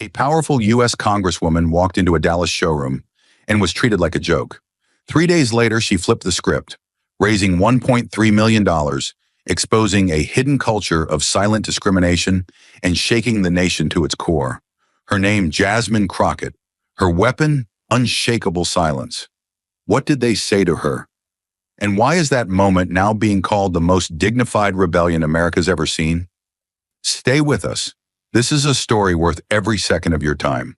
A powerful U.S. Congresswoman walked into a Dallas showroom and was treated like a joke. 3 days later, she flipped the script, raising $1.3 million, exposing a hidden culture of silent discrimination and shaking the nation to its core. Her name, Jasmine Crockett. Her weapon, unshakable silence. What did they say to her? And why is that moment now being called the most dignified rebellion America's ever seen? Stay with us. This is a story worth every second of your time.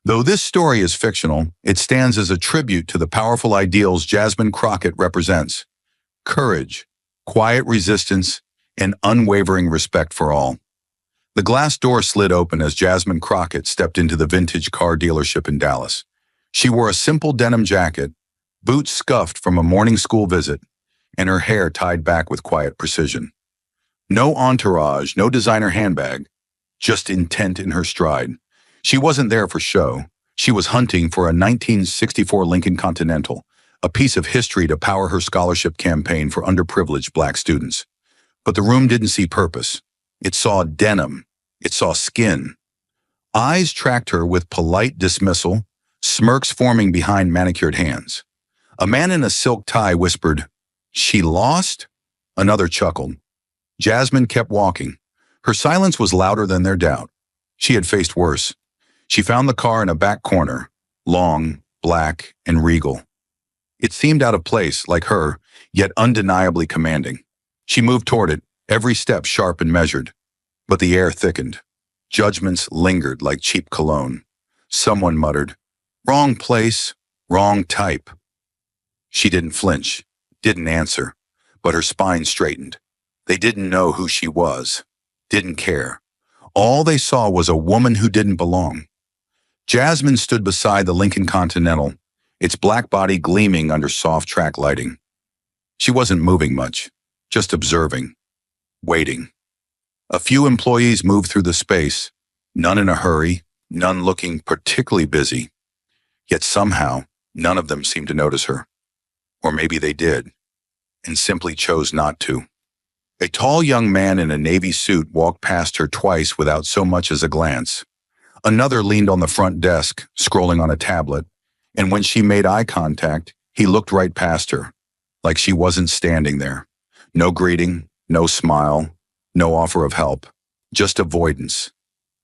Though this story is fictional, it stands as a tribute to the powerful ideals Jasmine Crockett represents. Courage, quiet resistance, and unwavering respect for all. The glass door slid open as Jasmine Crockett stepped into the vintage car dealership in Dallas. She wore a simple denim jacket, boots scuffed from a morning school visit, and her hair tied back with quiet precision. No entourage, no designer handbag, just intent in her stride. She wasn't there for show. She was hunting for a 1964 Lincoln Continental, a piece of history to power her scholarship campaign for underprivileged Black students. But the room didn't see purpose. It saw denim. It saw skin. Eyes tracked her with polite dismissal, smirks forming behind manicured hands. A man in a silk tie whispered, "She lost?" Another chuckled. Jasmine kept walking. Her silence was louder than their doubt. She had faced worse. She found the car in a back corner, long, black, and regal. It seemed out of place, like her, yet undeniably commanding. She moved toward it, every step sharp and measured. But the air thickened. Judgments lingered like cheap cologne. Someone muttered, "Wrong place, wrong type." She didn't flinch, didn't answer, but her spine straightened. They didn't know who she was, didn't care. All they saw was a woman who didn't belong. Jasmine stood beside the Lincoln Continental, its black body gleaming under soft track lighting. She wasn't moving much, just observing, waiting. A few employees moved through the space, none in a hurry, none looking particularly busy. Yet somehow, none of them seemed to notice her. Or maybe they did, and simply chose not to. A tall young man in a navy suit walked past her twice without so much as a glance. Another leaned on the front desk, scrolling on a tablet, and when she made eye contact, he looked right past her, like she wasn't standing there. No greeting, no smile, no offer of help, just avoidance,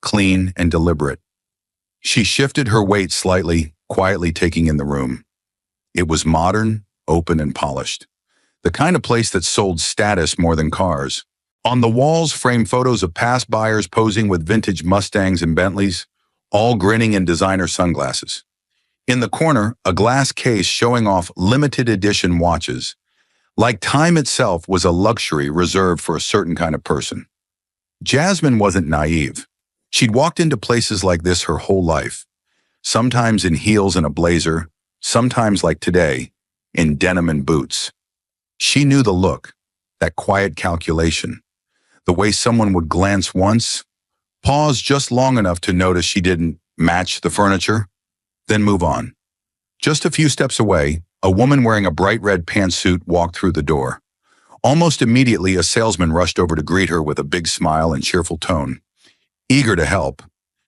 clean and deliberate. She shifted her weight slightly, quietly taking in the room. It was modern, open, and polished. The kind of place that sold status more than cars. On the walls, framed photos of past buyers posing with vintage Mustangs and Bentleys, all grinning in designer sunglasses. In the corner, a glass case showing off limited edition watches. Like time itself was a luxury reserved for a certain kind of person. Jasmine wasn't naive. She'd walked into places like this her whole life, sometimes in heels and a blazer, sometimes like today, in denim and boots. She knew the look, that quiet calculation, the way someone would glance once, pause just long enough to notice she didn't match the furniture, then move on. Just a few steps away, a woman wearing a bright red pantsuit walked through the door. Almost immediately, a salesman rushed over to greet her with a big smile and cheerful tone. Eager to help,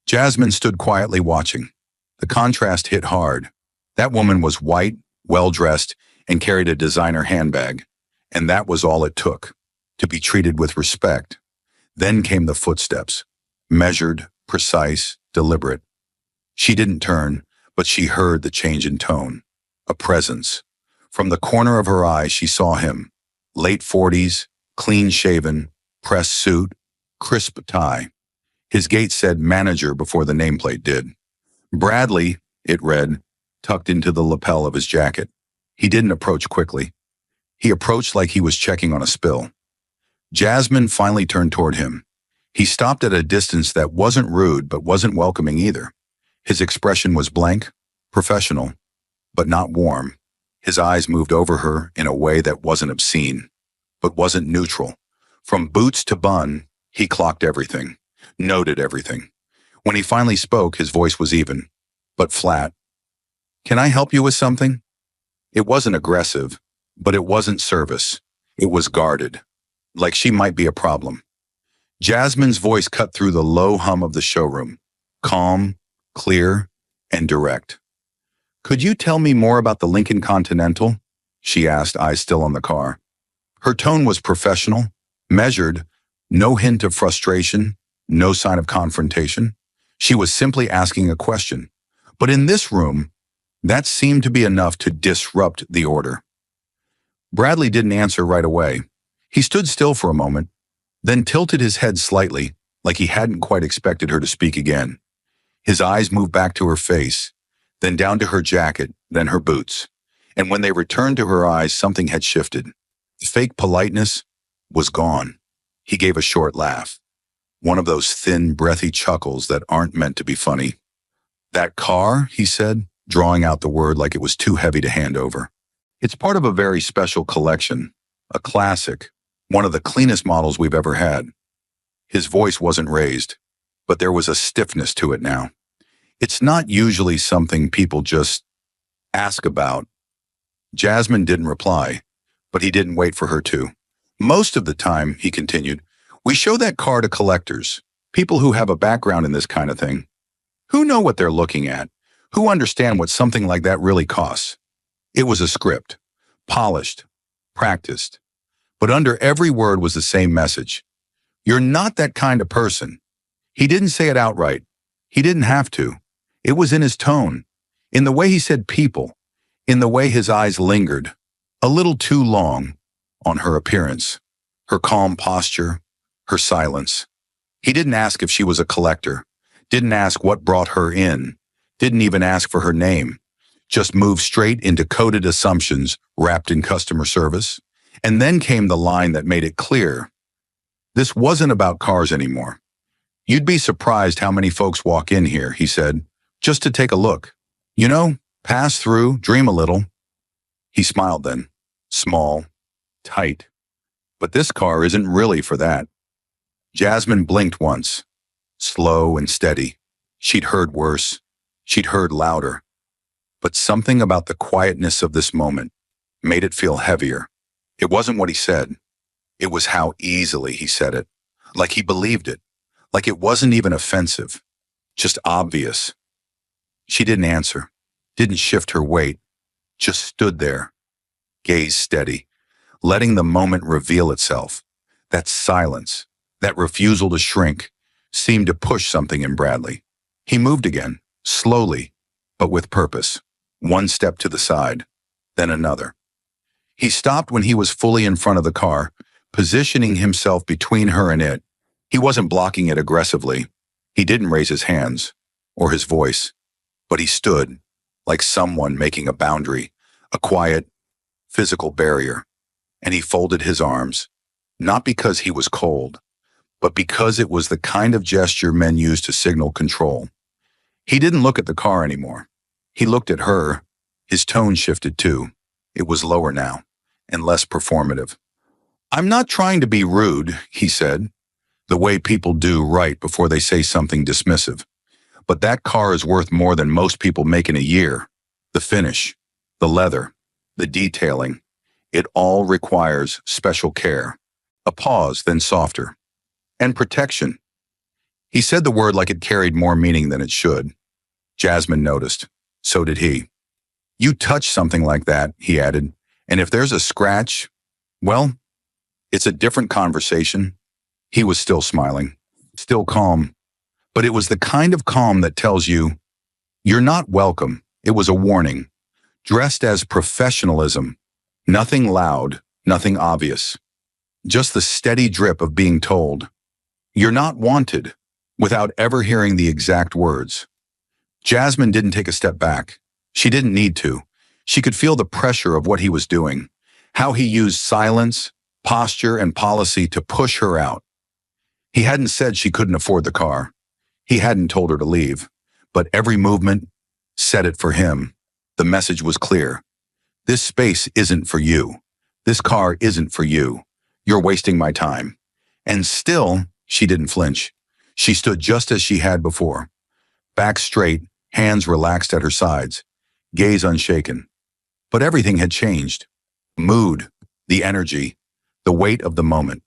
Jasmine stood quietly watching. The contrast hit hard. That woman was white, well-dressed, and carried a designer handbag. And that was all it took, to be treated with respect. Then came the footsteps, measured, precise, deliberate. She didn't turn, but she heard the change in tone. A presence. From the corner of her eye, she saw him. Late 40s, clean-shaven, pressed suit, crisp tie. His gait said manager before the nameplate did. Bradley, it read, tucked into the lapel of his jacket. He didn't approach quickly. He approached like he was checking on a spill. Jasmine finally turned toward him. He stopped at a distance that wasn't rude but wasn't welcoming either. His expression was blank, professional, but not warm. His eyes moved over her in a way that wasn't obscene, but wasn't neutral. From boots to bun, he clocked everything, noted everything. When he finally spoke, his voice was even, but flat. "Can I help you with something?" It wasn't aggressive, but it wasn't service. It was guarded, like she might be a problem. Jasmine's voice cut through the low hum of the showroom. calm, clear, and direct. "Could you tell me more about the Lincoln Continental?" she asked, eyes still on the car. Her tone was professional, measured, no hint of frustration, no sign of confrontation. She was simply asking a question. But in this room, that seemed to be enough to disrupt the order. Bradley didn't answer right away. He stood still for a moment, then tilted his head slightly, like he hadn't quite expected her to speak again. His eyes moved back to her face, then down to her jacket, then her boots. And when they returned to her eyes, something had shifted. The fake politeness was gone. He gave a short laugh, one of those thin, breathy chuckles that aren't meant to be funny. "That car," he said, drawing out the word like it was too heavy to hand over. "It's part of a very special collection, a classic, one of the cleanest models we've ever had." His voice wasn't raised, but there was a stiffness to it now. "It's not usually something people just ask about." Jasmine didn't reply, but he didn't wait for her to. "Most of the time," he continued, "we show that car to collectors, people who have a background in this kind of thing, who know what they're looking at, who understand what something like that really costs." It was a script, polished, practiced, but under every word was the same message. "You're not that kind of person." He didn't say it outright. He didn't have to. It was in his tone, in the way he said people, in the way his eyes lingered, a little too long, on her appearance, her calm posture, her silence. He didn't ask if she was a collector, didn't ask what brought her in, didn't even ask for her name, just moved straight into coded assumptions wrapped in customer service. And then came the line that made it clear. This wasn't about cars anymore. "You'd be surprised how many folks walk in here," he said, "just to take a look. You know, pass through, dream a little." He smiled then, small, tight. "But this car isn't really for that." Jasmine blinked once, slow and steady. She'd heard worse. She'd heard louder. But something about the quietness of this moment made it feel heavier. It wasn't what he said. It was how easily he said it. Like he believed it. Like it wasn't even offensive. Just obvious. She didn't answer. Didn't shift her weight. Just stood there. Gaze steady. Letting the moment reveal itself. That silence, that refusal to shrink, seemed to push something in Bradley. He moved again, slowly, but with purpose. One step to the side, then another. He stopped when he was fully in front of the car, positioning himself between her and it. He wasn't blocking it aggressively. He didn't raise his hands, or his voice, but he stood, like someone making a boundary, a quiet, physical barrier. And he folded his arms, not because he was cold, but because it was the kind of gesture men use to signal control. He didn't look at the car anymore. He looked at her. His tone shifted too. It was lower now, and less performative. "I'm not trying to be rude," he said, the way people do right before they say something dismissive. "But that car is worth more than most people make in a year. The finish, the leather, the detailing, it all requires special care." A pause, then softer. "And protection." He said the word like it carried more meaning than it should. Jasmine noticed. So did he. "You touch something like that," he added, "and if there's a scratch, well, it's a different conversation." He was still smiling, still calm, but it was the kind of calm that tells you, you're not welcome. It was a warning, dressed as professionalism, nothing loud, nothing obvious, just the steady drip of being told, "You're not wanted," without ever hearing the exact words. Jasmine didn't take a step back. She didn't need to. She could feel the pressure of what he was doing, how he used silence, posture, and policy to push her out. He hadn't said she couldn't afford the car. He hadn't told her to leave. But every movement said it for him. The message was clear. This space isn't for you. This car isn't for you. You're wasting my time. And still, she didn't flinch. She stood just as she had before. Back straight, hands relaxed at her sides, gaze unshaken. But everything had changed. Mood, the energy, the weight of the moment.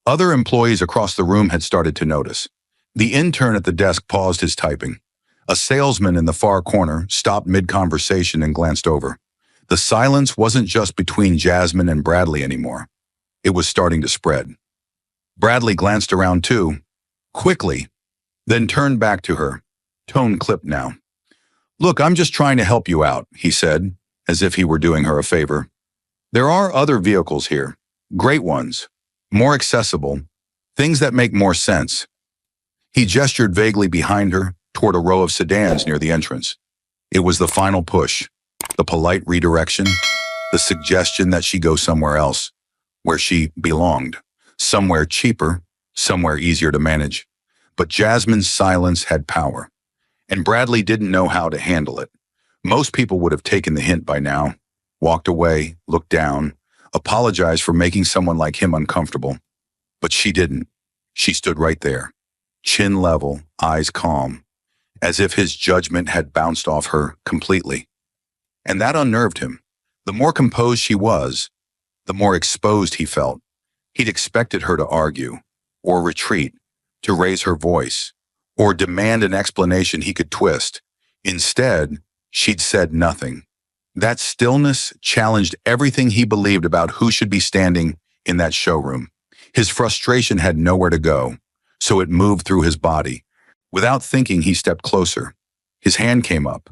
Other employees across the room had started to notice. The intern at the desk paused his typing. A salesman in the far corner stopped mid-conversation and glanced over. The silence wasn't just between Jasmine and Bradley anymore. It was starting to spread. Bradley glanced around too, quickly, then turned back to her, tone clipped now. "Look, I'm just trying to help you out," he said, as if he were doing her a favor. "There are other vehicles here, great ones, more accessible, things that make more sense." He gestured vaguely behind her toward a row of sedans near the entrance. It was the final push, the polite redirection, the suggestion that she go somewhere else, where she belonged, somewhere cheaper, somewhere easier to manage. But Jasmine's silence had power, and Bradley didn't know how to handle it. Most people would have taken the hint by now, walked away, looked down, apologized for making someone like him uncomfortable. But she didn't. She stood right there, chin level, eyes calm, as if his judgment had bounced off her completely. And that unnerved him. The more composed she was, the more exposed he felt. He'd expected her to argue, or retreat, to raise her voice, or demand an explanation he could twist. Instead, she'd said nothing. That stillness challenged everything he believed about who should be standing in that showroom. His frustration had nowhere to go, so it moved through his body. Without thinking, he stepped closer. His hand came up,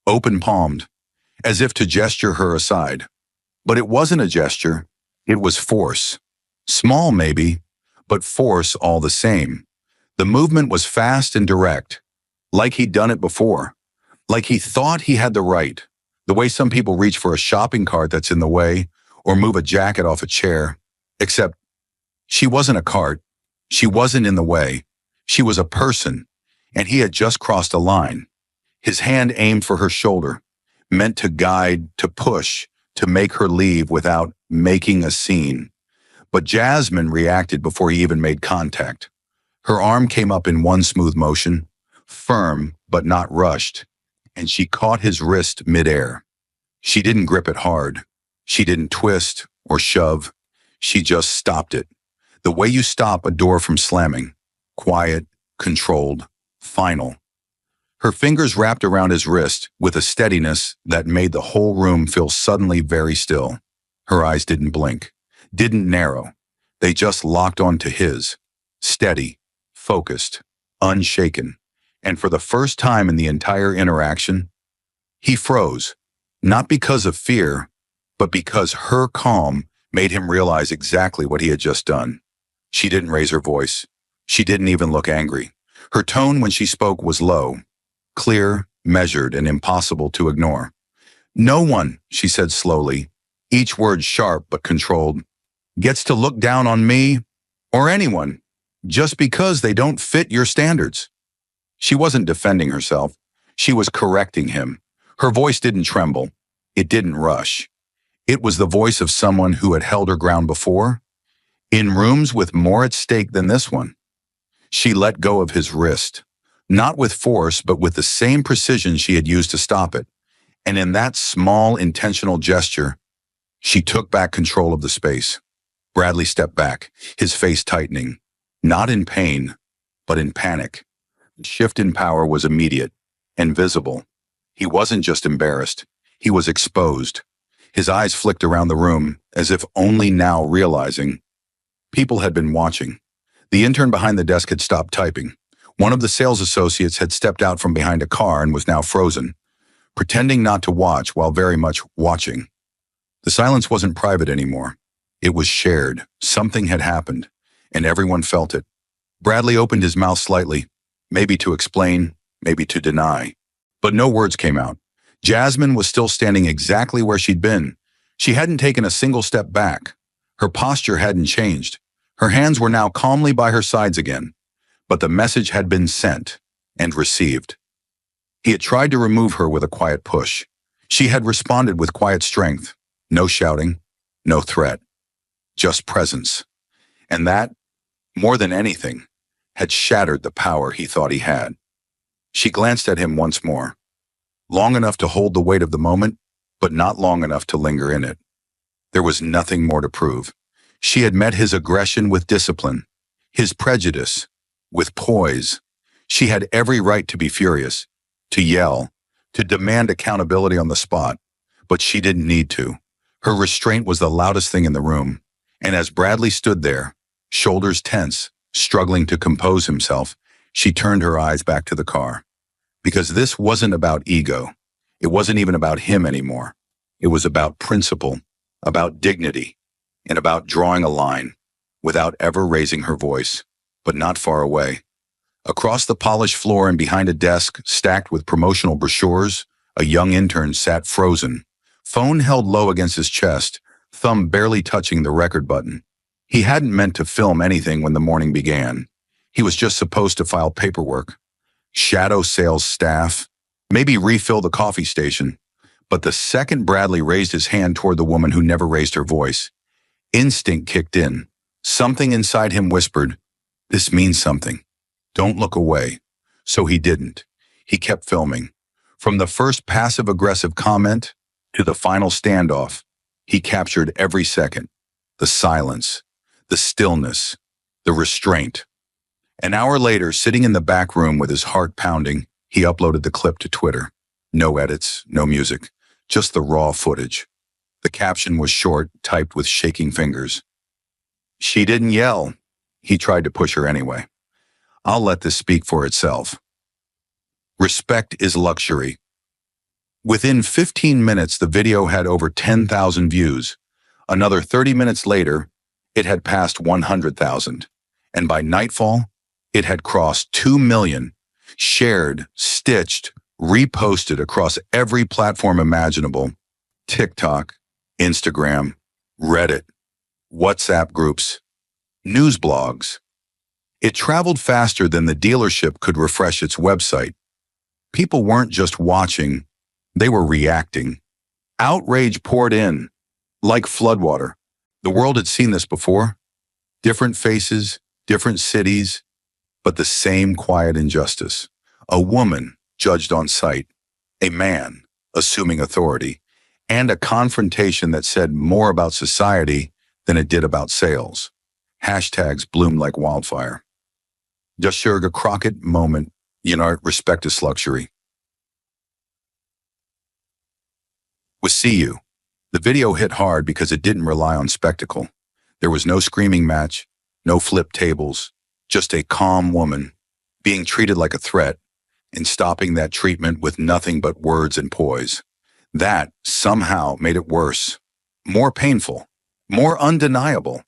open-palmed, as if to gesture her aside. But it wasn't a gesture, it was force. Small maybe, but force all the same. The movement was fast and direct, like he'd done it before, like he thought he had the right, the way some people reach for a shopping cart that's in the way or move a jacket off a chair. Except she wasn't a cart, she wasn't in the way, she was a person, and he had just crossed a line. His hand aimed for her shoulder, meant to guide, to push, to make her leave without making a scene. But Jasmine reacted before he even made contact. Her arm came up in one smooth motion, firm but not rushed, and she caught his wrist midair. She didn't grip it hard. She didn't twist or shove. She just stopped it. The way you stop a door from slamming. Quiet, controlled, final. Her fingers wrapped around his wrist with a steadiness that made the whole room feel suddenly very still. Her eyes didn't blink, didn't narrow. They just locked onto his, steady, focused, unshaken. And for the first time in the entire interaction, he froze, not because of fear, but because her calm made him realize exactly what he had just done. She didn't raise her voice. She didn't even look angry. Her tone when she spoke was low, clear, measured, and impossible to ignore. "No one," she said slowly, each word sharp but controlled, "gets to look down on me or anyone just because they don't fit your standards." She wasn't defending herself. She was correcting him. Her voice didn't tremble. It didn't rush. It was the voice of someone who had held her ground before, in rooms with more at stake than this one. She let go of his wrist, not with force, but with the same precision she had used to stop it. And in that small, intentional gesture, she took back control of the space. Bradley stepped back, his face tightening, not in pain, but in panic. The shift in power was immediate and visible. He wasn't just embarrassed, he was exposed. His eyes flicked around the room, as if only now realizing. People had been watching. The intern behind the desk had stopped typing. One of the sales associates had stepped out from behind a car and was now frozen, pretending not to watch while very much watching. The silence wasn't private anymore. It was shared. Something had happened, and everyone felt it. Bradley opened his mouth slightly, maybe to explain, maybe to deny. But no words came out. Jasmine was still standing exactly where she'd been. She hadn't taken a single step back. Her posture hadn't changed. Her hands were now calmly by her sides again. But the message had been sent and received. He had tried to remove her with a quiet push. She had responded with quiet strength. No shouting, no threat, just presence. And that, more than anything, had shattered the power he thought he had. She glanced at him once more, long enough to hold the weight of the moment, but not long enough to linger in it. There was nothing more to prove. She had met his aggression with discipline, his prejudice with poise. She had every right to be furious, to yell, to demand accountability on the spot, but she didn't need to. Her restraint was the loudest thing in the room, and as Bradley stood there, shoulders tense, struggling to compose himself, she turned her eyes back to the car. Because this wasn't about ego. It wasn't even about him anymore. It was about principle, about dignity, and about drawing a line without ever raising her voice, but not far away. Across the polished floor and behind a desk stacked with promotional brochures, a young intern sat frozen, phone held low against his chest, thumb barely touching the record button. He hadn't meant to film anything when the morning began. He was just supposed to file paperwork, shadow sales staff, maybe refill the coffee station. But the second Bradley raised his hand toward the woman who never raised her voice, instinct kicked in. Something inside him whispered, "This means something. Don't look away." So he didn't. He kept filming. From the first passive-aggressive comment to the final standoff, he captured every second. The silence, the stillness, the restraint. An hour later, sitting in the back room with his heart pounding, he uploaded the clip to Twitter. No edits, no music, just the raw footage. The caption was short, typed with shaking fingers. "She didn't yell." He tried to push her anyway. "I'll let this speak for itself." Respect is luxury. Within 15 minutes, the video had over 10,000 views. Another 30 minutes later, it had passed 100,000. And by nightfall, it had crossed 2 million, shared, stitched, reposted across every platform imaginable: TikTok, Instagram, Reddit, WhatsApp groups, news blogs. It traveled faster than the dealership could refresh its website. People weren't just watching, they were reacting. Outrage poured in, like floodwater. The world had seen this before. Different faces, different cities, but the same quiet injustice. A woman judged on sight, a man assuming authority, and a confrontation that said more about society than it did about sales. Hashtags bloomed like wildfire. Just a Crockett moment, respect is luxury. With See You, the video hit hard because it didn't rely on spectacle. There was no screaming match, no flipped tables, just a calm woman being treated like a threat and stopping that treatment with nothing but words and poise. That somehow made it worse, more painful, more undeniable.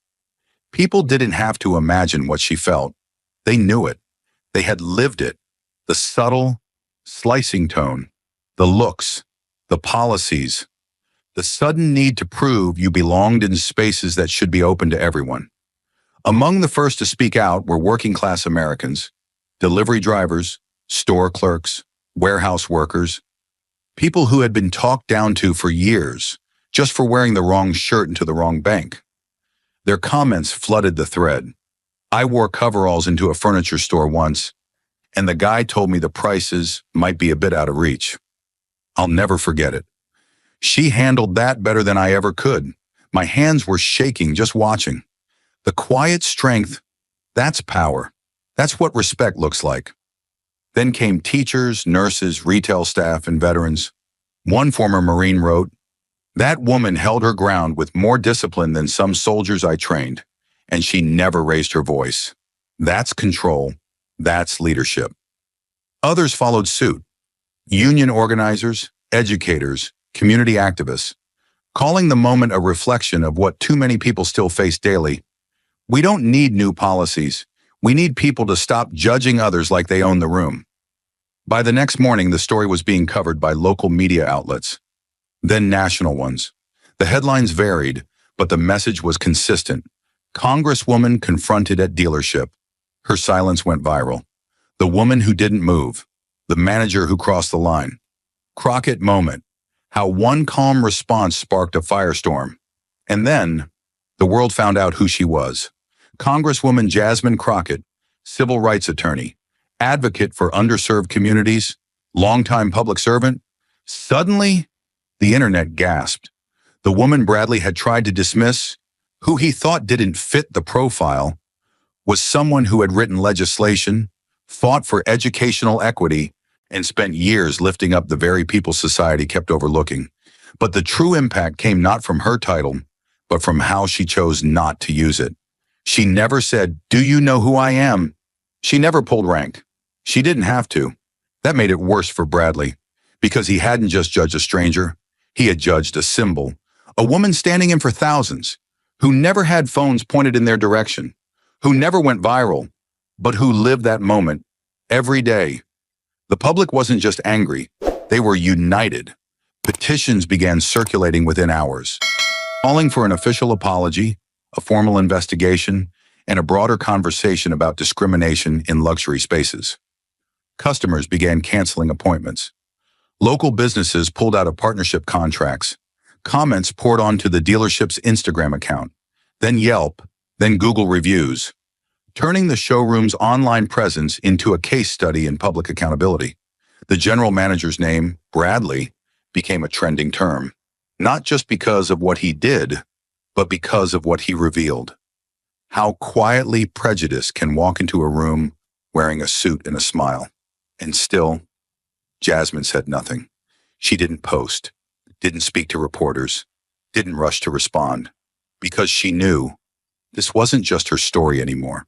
People didn't have to imagine what she felt. They knew it. They had lived it. The subtle, slicing tone, the looks, the policies, the sudden need to prove you belonged in spaces that should be open to everyone. Among the first to speak out were working-class Americans, delivery drivers, store clerks, warehouse workers, people who had been talked down to for years just for wearing the wrong shirt into the wrong bank. Their comments flooded the thread. "I wore coveralls into a furniture store once, and the guy told me the prices might be a bit out of reach." I'll never forget it. "She handled that better than I ever could. My hands were shaking just watching." The quiet strength, that's power. That's what respect looks like. Then came teachers, nurses, retail staff, and veterans. One former Marine wrote, "That woman held her ground with more discipline than some soldiers I trained, and she never raised her voice." That's control. That's leadership. Others followed suit. Union organizers, educators, community activists, calling the moment a reflection of what too many people still face daily. We don't need new policies. We need people to stop judging others like they own the room. By the next morning, the story was being covered by local media outlets, then national ones. The headlines varied, but the message was consistent. Congresswoman confronted at dealership. Her silence went viral. The woman who didn't move. The manager who crossed the line. Crockett moment. How one calm response sparked a firestorm. And then, the world found out who she was. Congresswoman Jasmine Crockett, civil rights attorney, advocate for underserved communities, longtime public servant. Suddenly, the internet gasped. The woman Bradley had tried to dismiss, who he thought didn't fit the profile, was someone who had written legislation, fought for educational equity, and spent years lifting up the very people society kept overlooking. But the true impact came not from her title, but from how she chose not to use it. She never said, "Do you know who I am?" She never pulled rank. She didn't have to. That made it worse for Bradley, because he hadn't just judged a stranger, he had judged a symbol, a woman standing in for thousands, who never had phones pointed in their direction, who never went viral, but who lived that moment every day. The public wasn't just angry, they were united. Petitions began circulating within hours, calling for an official apology, a formal investigation, and a broader conversation about discrimination in luxury spaces. Customers began canceling appointments. Local businesses pulled out of partnership contracts. Comments poured onto the dealership's Instagram account, then Yelp, then Google reviews, turning the showroom's online presence into a case study in public accountability. The general manager's name, Bradley, became a trending term, not just because of what he did, but because of what he revealed. How quietly prejudice can walk into a room wearing a suit and a smile. And still, Jasmine said nothing. She didn't post, didn't speak to reporters, didn't rush to respond, because she knew this wasn't just her story anymore.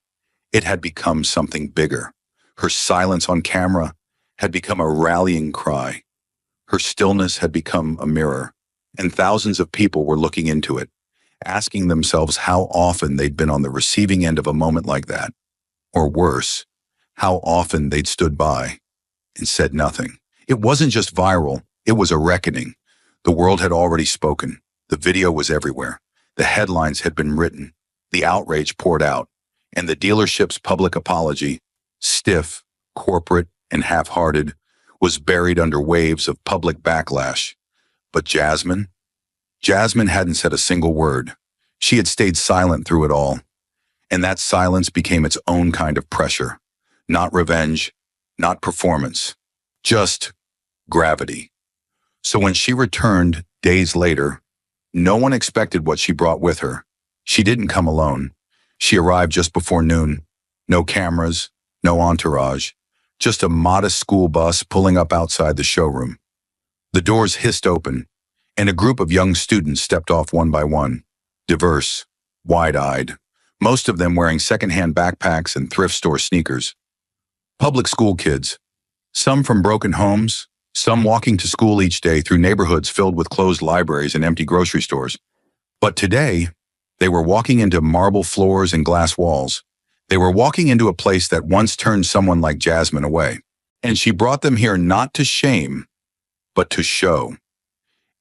It had become something bigger. Her silence on camera had become a rallying cry. Her stillness had become a mirror, and thousands of people were looking into it, asking themselves how often they'd been on the receiving end of a moment like that. Or worse, how often they'd stood by and said nothing. It wasn't just viral, it was a reckoning. The world had already spoken. The video was everywhere. The headlines had been written. The outrage poured out. And the dealership's public apology, stiff, corporate, and half-hearted, was buried under waves of public backlash. But Jasmine hadn't said a single word. She had stayed silent through it all. And that silence became its own kind of pressure. Not revenge, not performance, just gravity. So when she returned days later, no one expected what she brought with her. She didn't come alone. She arrived just before noon. No cameras, no entourage, just a modest school bus pulling up outside the showroom. The doors hissed open, and a group of young students stepped off one by one, diverse, wide-eyed, most of them wearing secondhand backpacks and thrift store sneakers. Public school kids, some from broken homes, some walking to school each day through neighborhoods filled with closed libraries and empty grocery stores. But today, they were walking into marble floors and glass walls. They were walking into a place that once turned someone like Jasmine away. And she brought them here not to shame, but to show.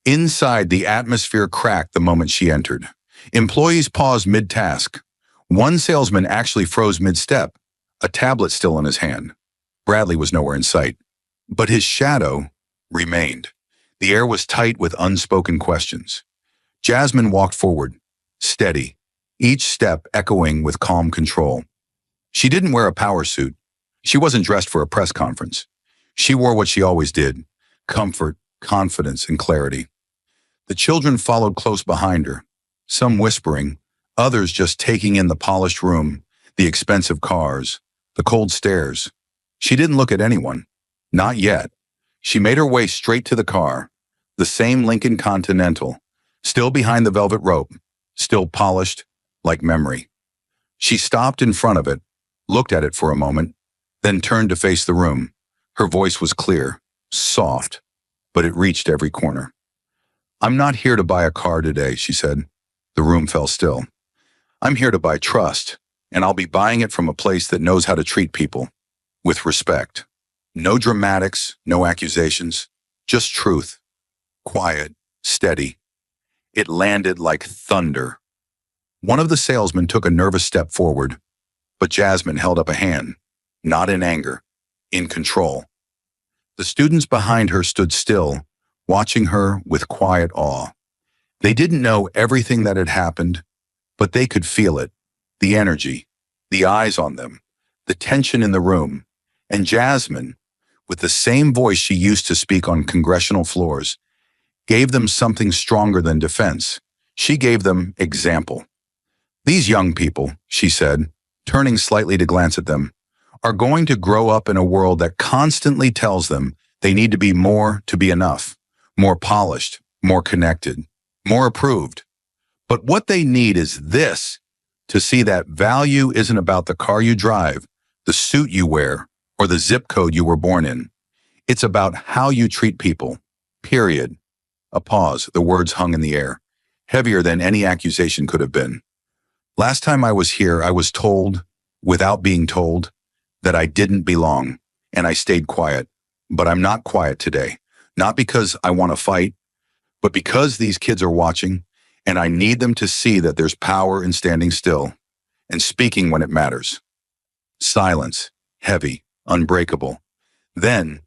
Inside, the atmosphere cracked the moment she entered. Employees paused mid-task. One salesman actually froze mid-step, a tablet still in his hand. Bradley was nowhere in sight. But his shadow remained. The air was tight with unspoken questions. Jasmine walked forward, steady, each step echoing with calm control. She didn't wear a power suit. She wasn't dressed for a press conference. She wore what she always did: comfort, confidence, and clarity. The children followed close behind her, some whispering, others just taking in the polished room, the expensive cars, the cold stares. She didn't look at anyone. Not yet. She made her way straight to the car, the same Lincoln Continental, still behind the velvet rope, still polished like memory. She stopped in front of it, looked at it for a moment, then turned to face the room. Her voice was clear, soft, but it reached every corner. "I'm not here to buy a car today," she said. The room fell still. "I'm here to buy trust, and I'll be buying it from a place that knows how to treat people with respect. No dramatics, no accusations, just truth. Quiet, steady." It landed like thunder. One of the salesmen took a nervous step forward, but Jasmine held up a hand, not in anger, in control. The students behind her stood still, watching her with quiet awe. They didn't know everything that had happened, but they could feel it, the energy, the eyes on them, the tension in the room. And Jasmine, with the same voice she used to speak on congressional floors, gave them something stronger than defense. She gave them example. "These young people," she said, turning slightly to glance at them, are going to grow up in a world that constantly tells them they need to be more to be enough, more polished, more connected, more approved. But what they need is this, to see that value isn't about the car you drive, the suit you wear, or the zip code you were born in. It's about how you treat people. Period. A pause, the words hung in the air, heavier than any accusation could have been. Last time I was here, I was told, without being told, that I didn't belong, and I stayed quiet. But I'm not quiet today. Not because I want to fight, but because these kids are watching, and I need them to see that there's power in standing still and speaking when it matters. Silence, heavy, unbreakable. Then,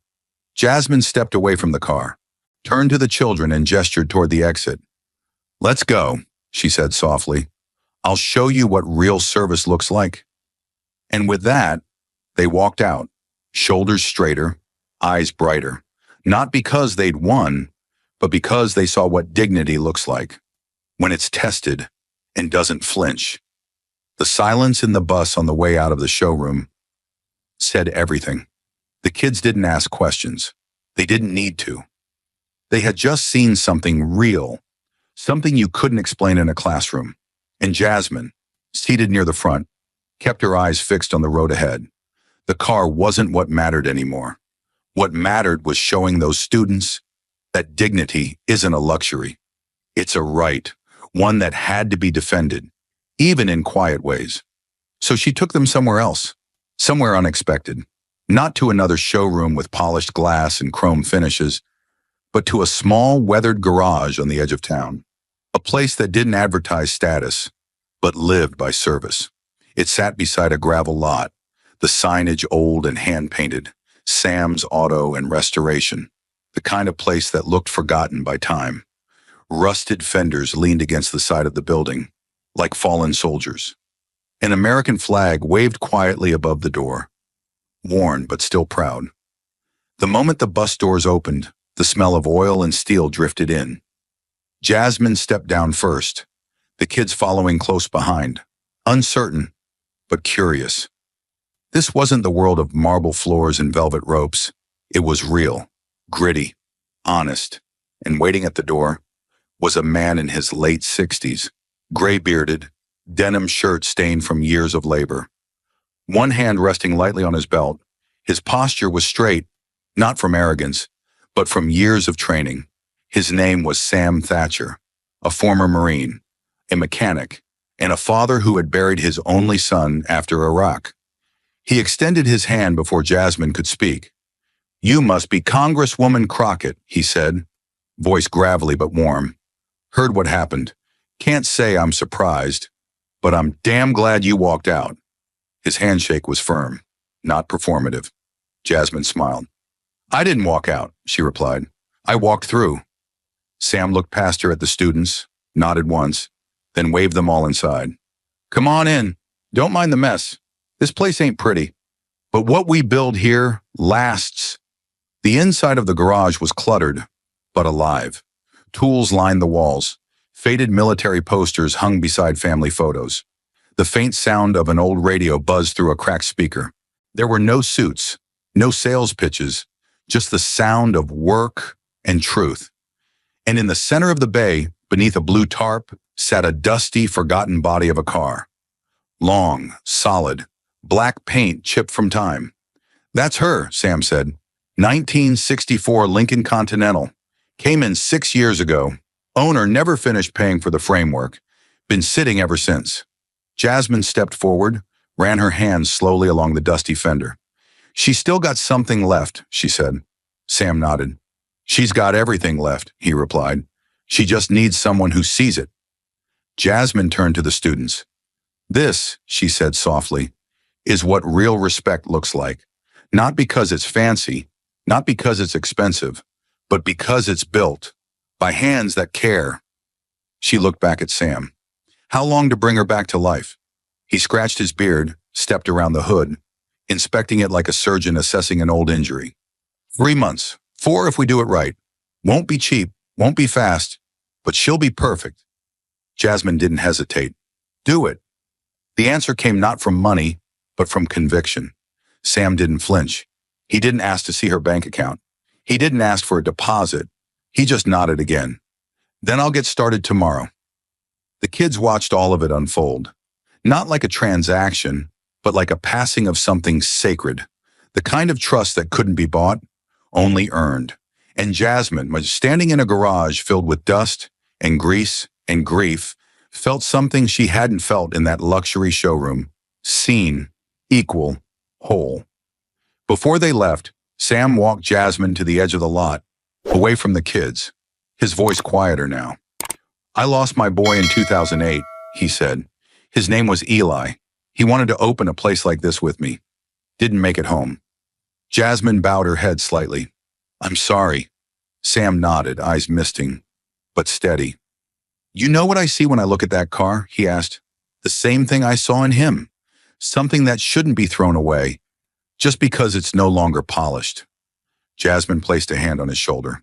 Jasmine stepped away from the car, turned to the children and gestured toward the exit. "Let's go," she said softly. "I'll show you what real service looks like." And with that, they walked out, shoulders straighter, eyes brighter, not because they'd won, but because they saw what dignity looks like when it's tested and doesn't flinch. The silence in the bus on the way out of the showroom said everything. The kids didn't ask questions. They didn't need to. They had just seen something real, something you couldn't explain in a classroom. And Jasmine, seated near the front, kept her eyes fixed on the road ahead. The car wasn't what mattered anymore. What mattered was showing those students that dignity isn't a luxury. It's a right, one that had to be defended, even in quiet ways. So she took them somewhere else, somewhere unexpected, not to another showroom with polished glass and chrome finishes, but to a small, weathered garage on the edge of town, a place that didn't advertise status, but lived by service. It sat beside a gravel lot, the signage old and hand-painted, Sam's Auto and Restoration, the kind of place that looked forgotten by time. Rusted fenders leaned against the side of the building, like fallen soldiers. An American flag waved quietly above the door, worn but still proud. The moment the bus doors opened, the smell of oil and steel drifted in. Jasmine stepped down first, the kids following close behind, uncertain, but curious. This wasn't the world of marble floors and velvet ropes. It was real, gritty, honest, and waiting at the door was a man in his late 60s, gray-bearded, denim shirt stained from years of labor. One hand resting lightly on his belt, his posture was straight, not from arrogance, but from years of training. His name was Sam Thatcher, a former Marine, a mechanic, and a father who had buried his only son after Iraq. He extended his hand before Jasmine could speak. "You must be Congresswoman Crockett," he said, voice gravelly but warm. "Heard what happened. Can't say I'm surprised, but I'm damn glad you walked out." His handshake was firm, not performative. Jasmine smiled. "I didn't walk out," she replied. "I walked through." Sam looked past her at the students, nodded once, then waved them all inside. "Come on in. Don't mind the mess. This place ain't pretty, but what we build here lasts." The inside of the garage was cluttered, but alive. Tools lined the walls. Faded military posters hung beside family photos. The faint sound of an old radio buzzed through a cracked speaker. There were no suits, no sales pitches, just the sound of work and truth. And in the center of the bay, beneath a blue tarp, sat a dusty, forgotten body of a car. Long, solid, black paint chipped from time. "That's her," Sam said. 1964 Lincoln Continental. Came in 6 years ago. Owner never finished paying for the framework. Been sitting ever since." Jasmine stepped forward, ran her hands slowly along the dusty fender. "She's still got something left," she said. Sam nodded. "She's got everything left," he replied. "She just needs someone who sees it." Jasmine turned to the students. "This," she said softly, "is what real respect looks like. Not because it's fancy, not because it's expensive, but because it's built by hands that care." She looked back at Sam. "How long to bring her back to life?" He scratched his beard, stepped around the hood, inspecting it like a surgeon assessing an old injury. 3 months, 4 if we do it right. Won't be cheap, won't be fast, but she'll be perfect." Jasmine didn't hesitate. "Do it." The answer came not from money, but from conviction. Sam didn't flinch. He didn't ask to see her bank account. He didn't ask for a deposit. He just nodded again. Then I'll get started tomorrow. The kids watched all of it unfold. Not like a transaction, but like a passing of something sacred. The kind of trust that couldn't be bought, only earned. And Jasmine was standing in a garage filled with dust and grease and grief, felt something she hadn't felt in that luxury showroom. Seen, equal, whole. Before they left, Sam walked Jasmine to the edge of the lot, away from the kids, his voice quieter now. I lost my boy in 2008, he said. His name was Eli. He wanted to open a place like this with me. Didn't make it home. Jasmine bowed her head slightly. I'm sorry. Sam nodded, eyes misting, but steady. You know what I see when I look at that car? He asked. The same thing I saw in him. Something that shouldn't be thrown away, just because it's no longer polished. Jasmine placed a hand on his shoulder.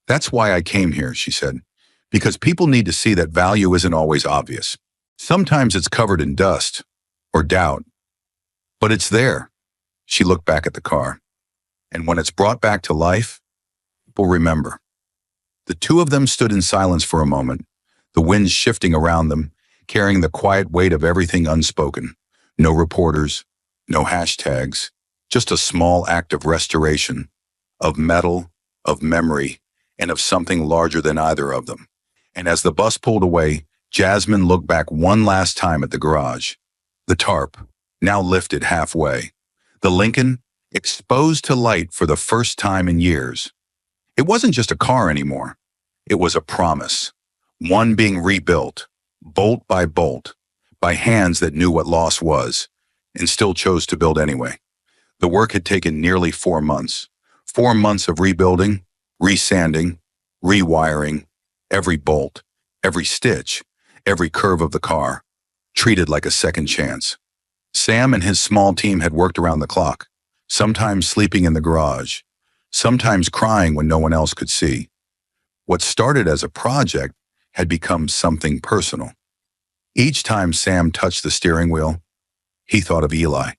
That's why I came here, she said, because people need to see that value isn't always obvious. Sometimes it's covered in dust or doubt, but it's there. She looked back at the car. And when it's brought back to life, people remember. The two of them stood in silence for a moment, the wind shifting around them, carrying the quiet weight of everything unspoken. No reporters, no hashtags, just a small act of restoration, of metal, of memory, and of something larger than either of them. And as the bus pulled away, Jasmine looked back one last time at the garage. The tarp, now lifted halfway. The Lincoln, exposed to light for the first time in years. It wasn't just a car anymore. It was a promise. One being rebuilt, bolt, by hands that knew what loss was, and still chose to build anyway. The work had taken nearly 4 months. 4 months of rebuilding, resanding, rewiring, every bolt, every stitch, every curve of the car, treated like a second chance. Sam and his small team had worked around the clock, sometimes sleeping in the garage, sometimes crying when no one else could see. What started as a project had become something personal. Each time Sam touched the steering wheel, he thought of Eli.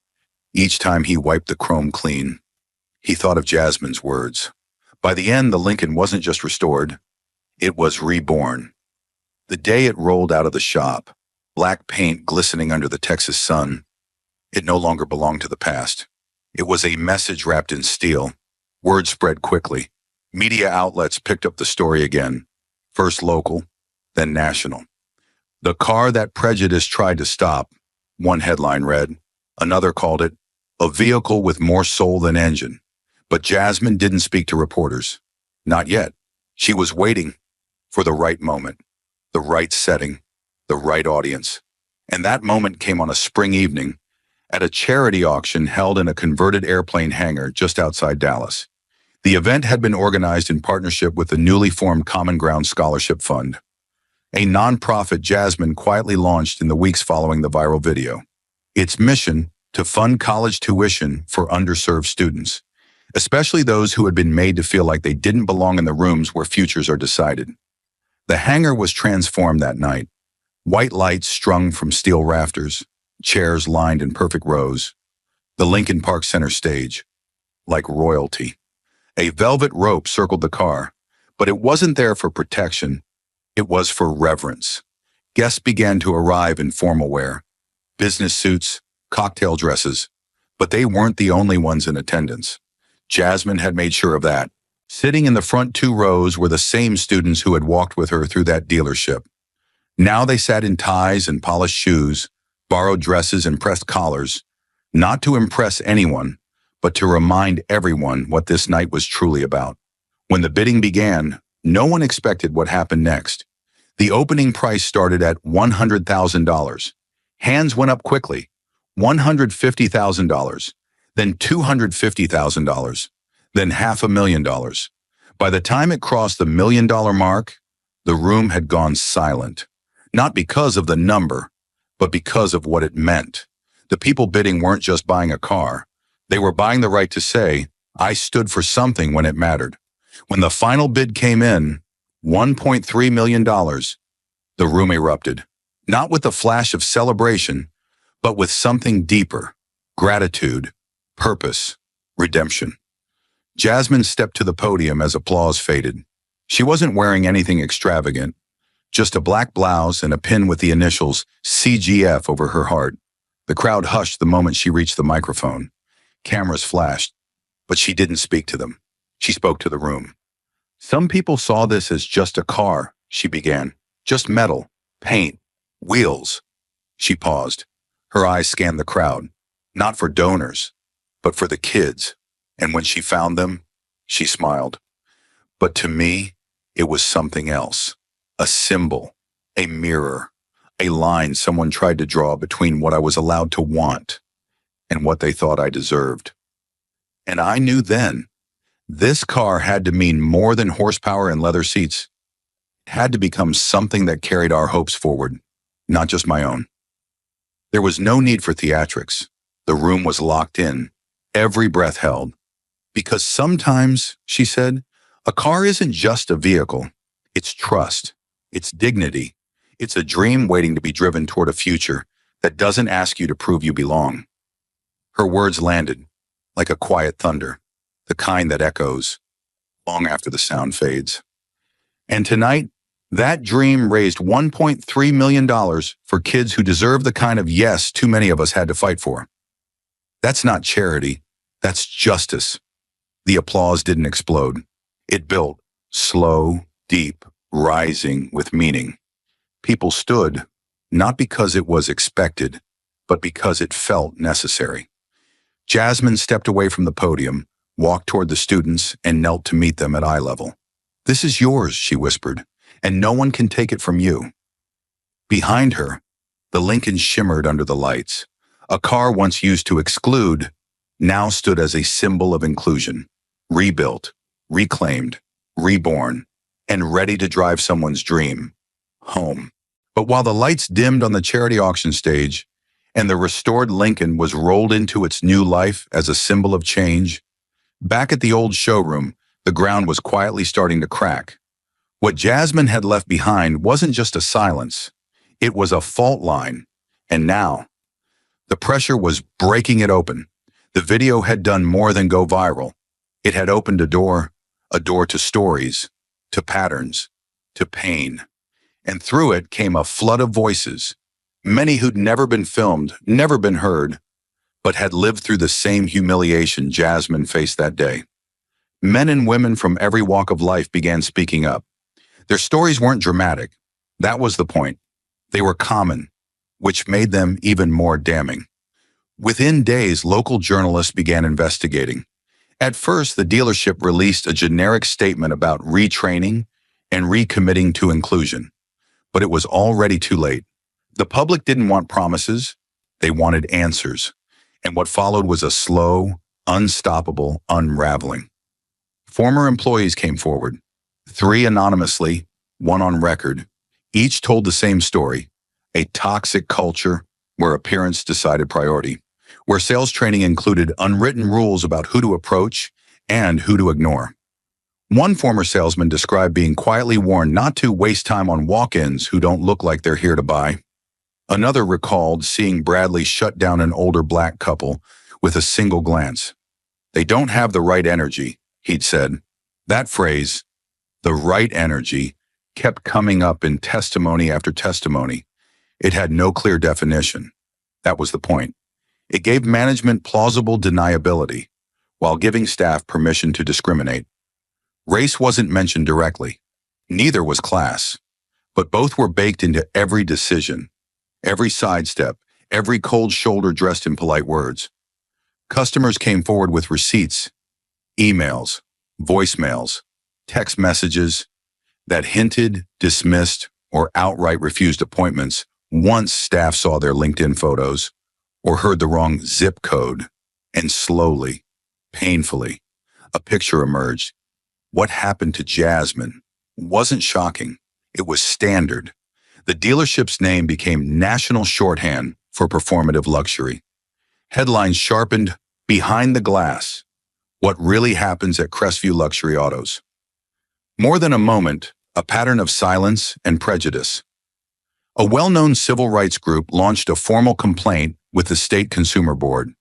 Each time he wiped the chrome clean, he thought of Jasmine's words. By the end, the Lincoln wasn't just restored, it was reborn. The day it rolled out of the shop, black paint glistening under the Texas sun, it no longer belonged to the past. It was a message wrapped in steel. Word spread quickly. Media outlets picked up the story again, first local, then national. The car that prejudice tried to stop, one headline read. Another called it a vehicle with more soul than engine. But Jasmine didn't speak to reporters. Not yet. She was waiting for the right moment, the right setting, the right audience. And that moment came on a spring evening at a charity auction held in a converted airplane hangar just outside Dallas. The event had been organized in partnership with the newly formed Common Ground Scholarship Fund, a nonprofit Jasmine quietly launched in the weeks following the viral video. Its mission, to fund college tuition for underserved students, especially those who had been made to feel like they didn't belong in the rooms where futures are decided. The hangar was transformed that night. White lights strung from steel rafters, chairs lined in perfect rows. The Lincoln Park Center stage, like royalty. A velvet rope circled the car, but it wasn't there for protection. It was for reverence. Guests began to arrive in formal wear, business suits, cocktail dresses, but they weren't the only ones in attendance. Jasmine had made sure of that. Sitting in the front 2 rows were the same students who had walked with her through that dealership. Now they sat in ties and polished shoes, borrowed dresses and pressed collars, not to impress anyone, but to remind everyone what this night was truly about. When the bidding began, no one expected what happened next. The opening price started at $100,000. Hands went up quickly. $150,000, then $250,000, then $500,000. By the time it crossed the $1 million mark, the room had gone silent. Not because of the number, but because of what it meant. The people bidding weren't just buying a car. They were buying the right to say, I stood for something when it mattered. When the final bid came in, $1.3 million, the room erupted. Not with a flash of celebration, but with something deeper, gratitude, Purpose. Redemption. Jasmine stepped to the podium as applause faded. She wasn't wearing anything extravagant, just a black blouse and a pin with the initials CGF over her heart. The crowd hushed the moment she reached the microphone. Cameras flashed, but she didn't speak to them. She spoke to the room. Some people saw this as just a car, she began. Just metal, paint, wheels. She paused. Her eyes scanned the crowd, not for donors, but for the kids. And when she found them, she smiled. But to me, it was something else. A symbol, a mirror, a line someone tried to draw between what I was allowed to want and what they thought I deserved. And I knew then, this car had to mean more than horsepower and leather seats. It had to become something that carried our hopes forward, not just my own. There was no need for theatrics. The room was locked in, every breath held. Because sometimes, she said, a car isn't just a vehicle. It's trust. It's dignity. It's a dream waiting to be driven toward a future that doesn't ask you to prove you belong. Her words landed like a quiet thunder, the kind that echoes long after the sound fades. And tonight, that dream raised $1.3 million for kids who deserve the kind of yes too many of us had to fight for. That's not charity. That's justice. The applause didn't explode. It built, slow, deep, rising with meaning. People stood, not because it was expected, but because it felt necessary. Jasmine stepped away from the podium, walked toward the students, and knelt to meet them at eye level. "This is yours," she whispered, "and no one can take it from you." Behind her, the Lincoln shimmered under the lights. A car once used to exclude now stood as a symbol of inclusion, rebuilt, reclaimed, reborn, and ready to drive someone's dream home. But while the lights dimmed on the charity auction stage and the restored Lincoln was rolled into its new life as a symbol of change, back at the old showroom, the ground was quietly starting to crack. What Jasmine had left behind wasn't just a silence. It was a fault line. And now, the pressure was breaking it open. The video had done more than go viral. It had opened a door to stories, to patterns, to pain. And through it came a flood of voices, many who'd never been filmed, never been heard, but had lived through the same humiliation Jasmine faced that day. Men and women from every walk of life began speaking up. Their stories weren't dramatic. That was the point. They were common, which made them even more damning. Within days, local journalists began investigating. At first, the dealership released a generic statement about retraining and recommitting to inclusion. But it was already too late. The public didn't want promises. They wanted answers. And what followed was a slow, unstoppable unraveling. Former employees came forward, 3 anonymously, 1 on record. Each told the same story: a toxic culture where appearance decided priority, where sales training included unwritten rules about who to approach and who to ignore. One former salesman described being quietly warned not to waste time on walk-ins who don't look like they're here to buy. Another recalled seeing Bradley shut down an older black couple with a single glance. "They don't have the right energy," he'd said. That phrase, the right energy, kept coming up in testimony after testimony. It had no clear definition. That was the point. It gave management plausible deniability, while giving staff permission to discriminate. Race wasn't mentioned directly. Neither was class. But both were baked into every decision, every sidestep, every cold shoulder dressed in polite words. Customers came forward with receipts, emails, voicemails, text messages that hinted, dismissed, or outright refused appointments once staff saw their LinkedIn photos or heard the wrong zip code. And slowly, painfully, a picture emerged. What happened to Jasmine wasn't shocking. It was standard. The dealership's name became national shorthand for performative luxury. Headlines sharpened, "Behind the Glass: What Really Happens at Crestview Luxury Autos." More than a moment, a pattern of silence and prejudice. A well-known civil rights group launched a formal complaint with the state consumer board.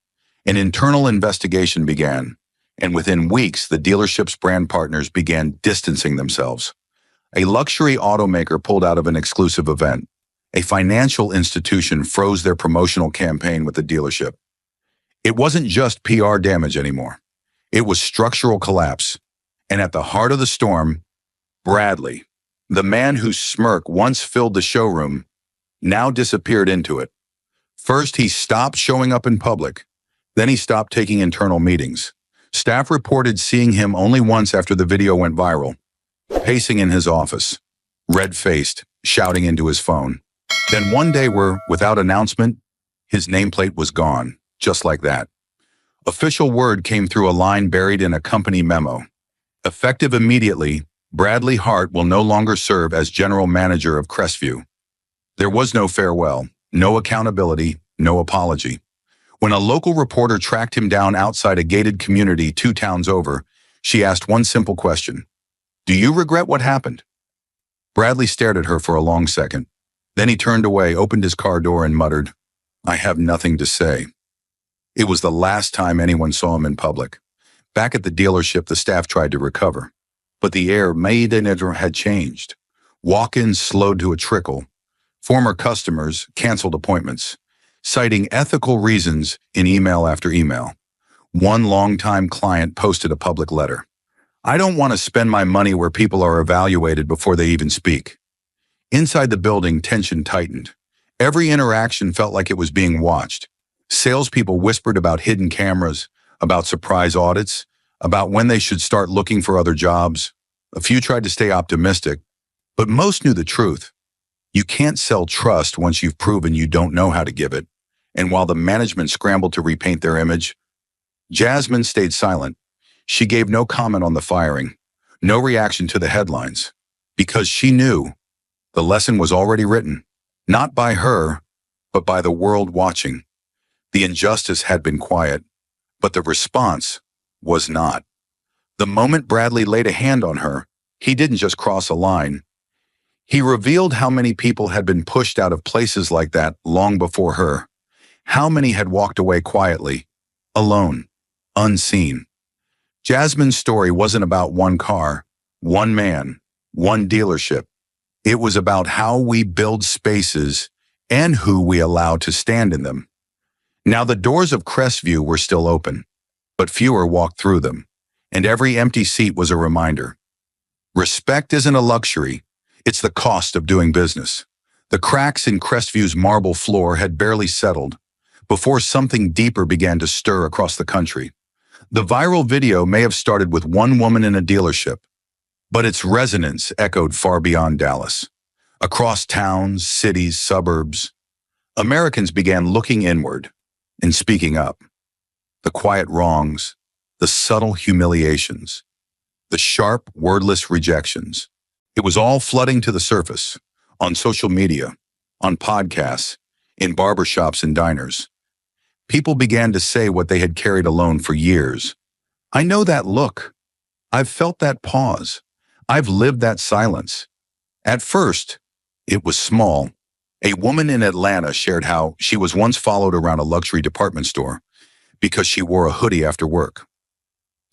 An internal investigation began, and within weeks, the dealership's brand partners began distancing themselves. A luxury automaker pulled out of an exclusive event. A financial institution froze their promotional campaign with the dealership. It wasn't just PR damage anymore. It was structural collapse. And at the heart of the storm, Bradley, the man whose smirk once filled the showroom, now disappeared into it. First, he stopped showing up in public. Then he stopped taking internal meetings. Staff reported seeing him only once after the video went viral, pacing in his office, red-faced, shouting into his phone. Then one day without announcement, his nameplate was gone, just like that. Official word came through a line buried in a company memo. Effective immediately, Bradley Hart will no longer serve as general manager of Crestview. There was no farewell, no accountability, no apology. When a local reporter tracked him down outside a gated community 2 towns over, she asked one simple question. "Do you regret what happened?" Bradley stared at her for a long second. Then he turned away, opened his car door, and muttered, "I have nothing to say." It was the last time anyone saw him in public. Back at the dealership, the staff tried to recover. But the air had changed. Walk-ins slowed to a trickle. Former customers canceled appointments, citing ethical reasons in email after email. One longtime client posted a public letter. "I don't want to spend my money where people are evaluated before they even speak." Inside the building, tension tightened. Every interaction felt like it was being watched. Salespeople whispered about hidden cameras, about surprise audits, about when they should start looking for other jobs. A few tried to stay optimistic, but most knew the truth. You can't sell trust once you've proven you don't know how to give it. And while the management scrambled to repaint their image, Jasmine stayed silent. She gave no comment on the firing, no reaction to the headlines, because she knew the lesson was already written, not by her, but by the world watching. The injustice had been quiet, but the response was not. The moment Bradley laid a hand on her, he didn't just cross a line. He revealed how many people had been pushed out of places like that long before her. How many had walked away quietly, alone, unseen. Jasmine's story wasn't about one car, one man, one dealership. It was about how we build spaces and who we allow to stand in them. Now the doors of Crestview were still open, but fewer walked through them, and every empty seat was a reminder. Respect isn't a luxury, it's the cost of doing business. The cracks in Crestview's marble floor had barely settled before something deeper began to stir across the country. The viral video may have started with one woman in a dealership, but its resonance echoed far beyond Dallas. Across towns, cities, suburbs, Americans began looking inward and speaking up. The quiet wrongs, the subtle humiliations, the sharp, wordless rejections. It was all flooding to the surface, on social media, on podcasts, in barbershops and diners. People began to say what they had carried alone for years. "I know that look. I've felt that pause. I've lived that silence." At first, it was small. A woman in Atlanta shared how she was once followed around a luxury department store because she wore a hoodie after work.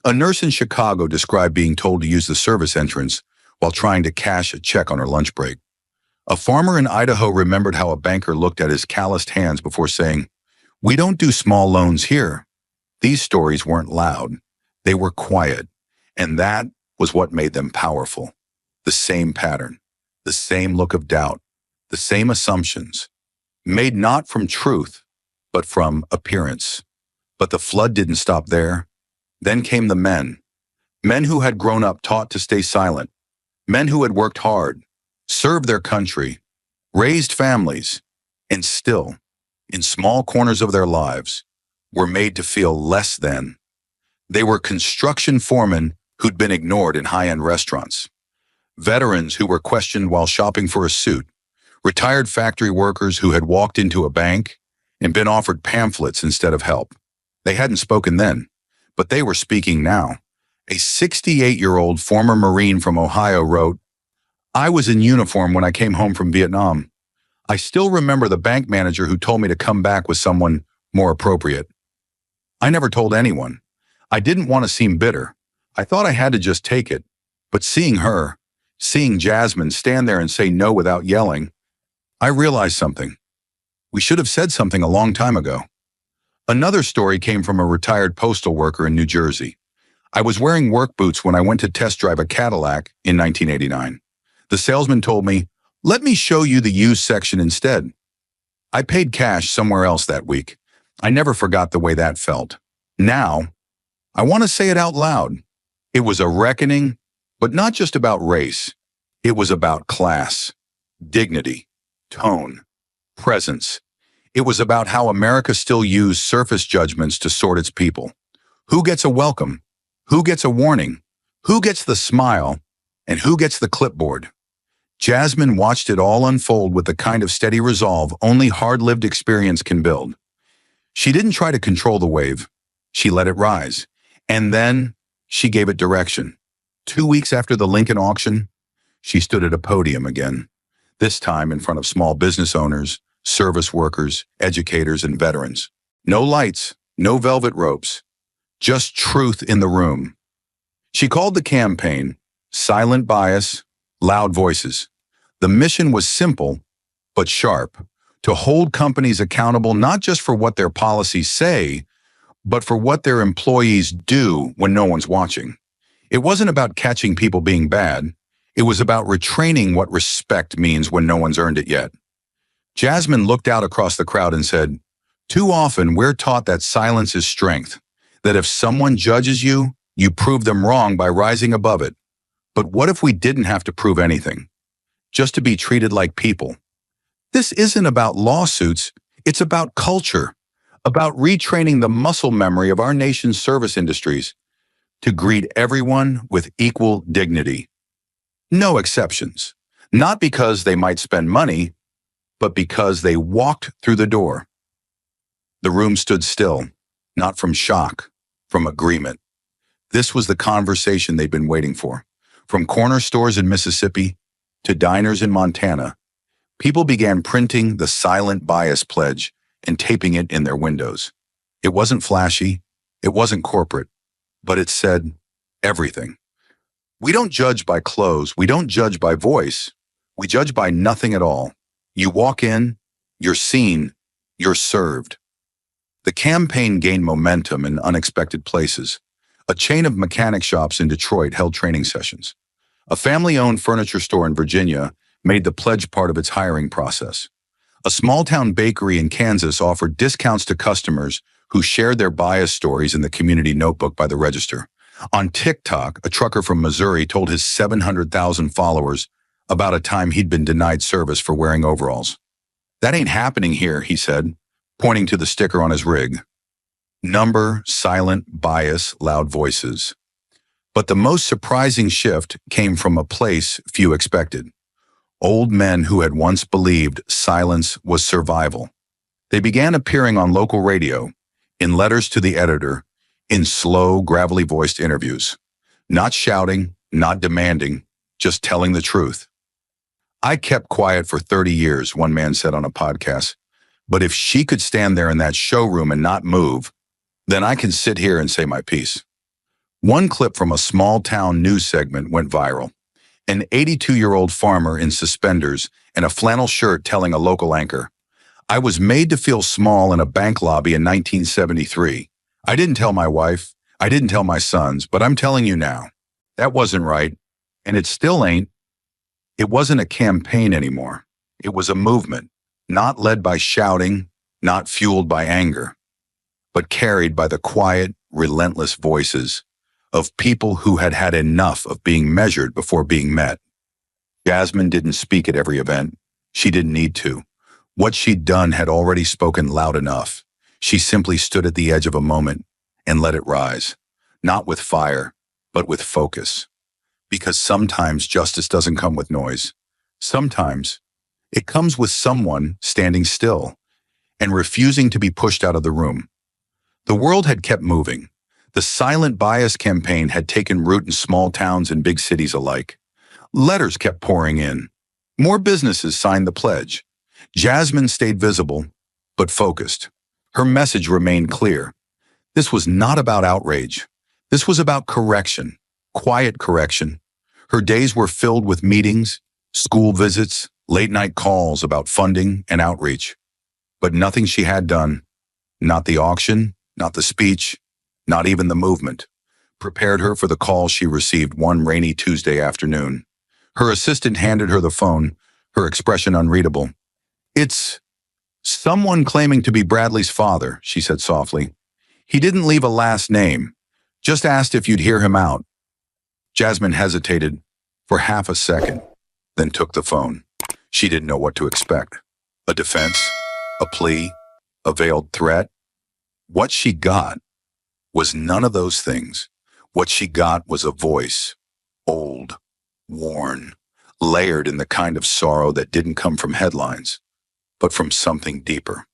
A nurse in Chicago described being told to use the service entrance while trying to cash a check on her lunch break. A farmer in Idaho remembered how a banker looked at his calloused hands before saying, "We don't do small loans here." These stories weren't loud. They were quiet, and that was what made them powerful. The same pattern, the same look of doubt, the same assumptions, made not from truth, but from appearance. But the flood didn't stop there. Then came the men who had grown up taught to stay silent, men who had worked hard, served their country, raised families, and still, in small corners of their lives, were made to feel less than. They were construction foremen who'd been ignored in high-end restaurants, veterans who were questioned while shopping for a suit, retired factory workers who had walked into a bank and been offered pamphlets instead of help. They hadn't spoken then, but they were speaking now. A 68-year-old former Marine from Ohio wrote, "I was in uniform when I came home from Vietnam. I still remember the bank manager who told me to come back with someone more appropriate." I never told anyone. I didn't want to seem bitter. I thought I had to just take it. But seeing Jasmine stand there and say no without yelling, I realized something. We should have said something a long time ago. Another story came from a retired postal worker in New Jersey. I was wearing work boots when I went to test drive a Cadillac in 1989. The salesman told me, "Let me show you the used section instead." I paid cash somewhere else that week. I never forgot the way that felt. Now, I want to say it out loud. It was a reckoning, but not just about race. It was about class, dignity, tone, presence. It was about how America still used surface judgments to sort its people. Who gets a welcome? Who gets a warning? Who gets the smile? And who gets the clipboard? Jasmine watched it all unfold with the kind of steady resolve only hard-lived experience can build. She didn't try to control the wave. She let it rise. And then she gave it direction. 2 weeks after the Lincoln auction, she stood at a podium again, this time in front of small business owners, service workers, educators, and veterans. No lights, no velvet ropes, just truth in the room. She called the campaign Silent Bias, Loud Voices. The mission was simple, but sharp, to hold companies accountable not just for what their policies say, but for what their employees do when no one's watching. It wasn't about catching people being bad. It was about retraining what respect means when no one's earned it yet. Jasmine looked out across the crowd and said, "Too often we're taught that silence is strength, that if someone judges you, you prove them wrong by rising above it. But what if we didn't have to prove anything? Just to be treated like people?" This isn't about lawsuits, it's about culture, about retraining the muscle memory of our nation's service industries to greet everyone with equal dignity. No exceptions. Not because they might spend money, but because they walked through the door. The room stood still, not from shock, from agreement. This was the conversation they'd been waiting for. From corner stores in Mississippi to diners in Montana, people began printing the Silent Bias Pledge and taping it in their windows. It wasn't flashy, it wasn't corporate, but it said everything. We don't judge by clothes, we don't judge by voice, we judge by nothing at all. You walk in, you're seen, you're served. The campaign gained momentum in unexpected places. A chain of mechanic shops in Detroit held training sessions. A family-owned furniture store in Virginia made the pledge part of its hiring process. A small-town bakery in Kansas offered discounts to customers who shared their bias stories in the community notebook by the register. On TikTok, a trucker from Missouri told his 700,000 followers about a time he'd been denied service for wearing overalls. "That ain't happening here," he said, pointing to the sticker on his rig. Number, silent, bias, loud voices. But the most surprising shift came from a place few expected. Old men who had once believed silence was survival. They began appearing on local radio, in letters to the editor, in slow, gravelly-voiced interviews. Not shouting, not demanding, just telling the truth. "I kept quiet for 30 years, one man said on a podcast. But if she could stand there in that showroom and not move, then I can sit here and say my piece." One clip from a small-town news segment went viral. An 82-year-old farmer in suspenders and a flannel shirt telling a local anchor, "I was made to feel small in a bank lobby in 1973. I didn't tell my wife, I didn't tell my sons, but I'm telling you now. That wasn't right, and it still ain't." It wasn't a campaign anymore. It was a movement, not led by shouting, not fueled by anger, but carried by the quiet, relentless voices of people who had had enough of being measured before being met. Jasmine didn't speak at every event. She didn't need to. What she'd done had already spoken loud enough. She simply stood at the edge of a moment and let it rise, not with fire, but with focus. Because sometimes justice doesn't come with noise. Sometimes it comes with someone standing still and refusing to be pushed out of the room. The world had kept moving. The silent bias campaign had taken root in small towns and big cities alike. Letters kept pouring in. More businesses signed the pledge. Jasmine stayed visible, but focused. Her message remained clear. This was not about outrage. This was about correction, quiet correction. Her days were filled with meetings, school visits, late-night calls about funding and outreach. But nothing she had done, not the auction, not the speech, not even the movement, prepared her for the call she received one rainy Tuesday afternoon. Her assistant handed her the phone, her expression unreadable. "It's someone claiming to be Bradley's father," she said softly. "He didn't leave a last name, just asked if you'd hear him out." Jasmine hesitated for half a second, then took the phone. She didn't know what to expect. A defense? A plea? A veiled threat? What she got was none of those things. What she got was a voice, old, worn, layered in the kind of sorrow that didn't come from headlines, but from something deeper.